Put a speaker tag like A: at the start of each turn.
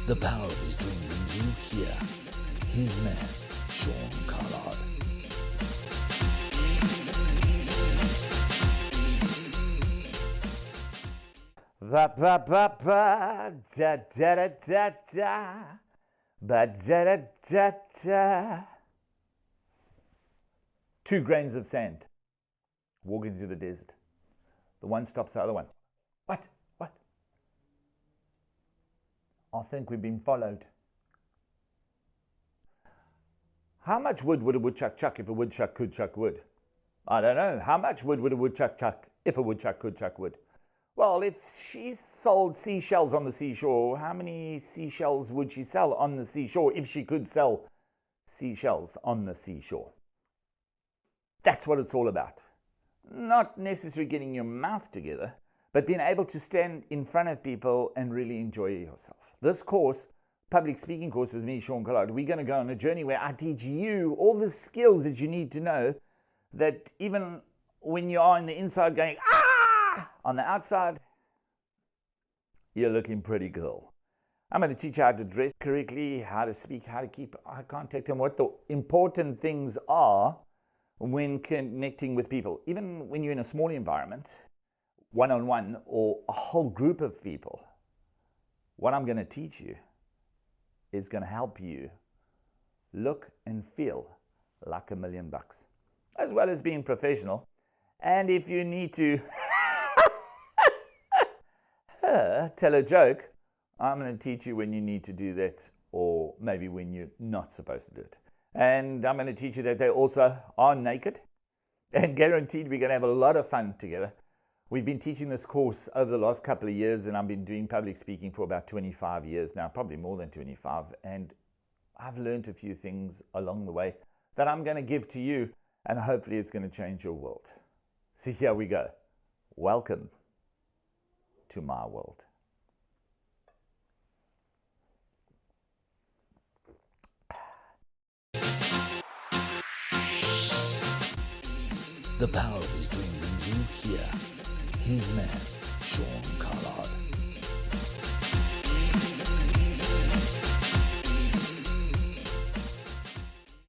A: The power of his dream brings you here. His man, Sean Collard.
B: Ba ba ba ba da da da da da ba da da da da. 2 grains of sand walking through the desert. The one stops the other one. What? I think we've been followed. How much wood would a woodchuck chuck if a woodchuck could chuck wood? I don't know. How much wood would a woodchuck chuck if a woodchuck could chuck wood? Well, if she sold seashells on the seashore, how many seashells would she sell on the seashore if she could sell seashells on the seashore? That's what it's all about. Not necessarily getting your mouth together, but being able to stand in front of people and really enjoy yourself. This course, public speaking course with me, Sean Collard, we're going to go on a journey where I teach you all the skills that you need to know, that even when you are on the inside going, on the outside, you're looking pretty cool. I'm going to teach you how to dress correctly, how to speak, how to keep eye contact, and what the important things are when connecting with people. Even when you're in a small environment, one-on-one, or a whole group of people, what I'm going to teach you is going to help you look and feel like $1 million, as well as being professional. And if you need to tell a joke, I'm going to teach you when you need to do that, or maybe when you're not supposed to do it. And I'm going to teach you that they also are naked, and guaranteed we're going to have a lot of fun together. We've been teaching this course over the last couple of years, and I've been doing public speaking for about 25 years now, probably more than 25, and I've learned a few things along the way that I'm going to give to you, and hopefully it's going to change your world. So here we go. Welcome to my world.
A: The power of his dream brings you here. His man, Sean Collard.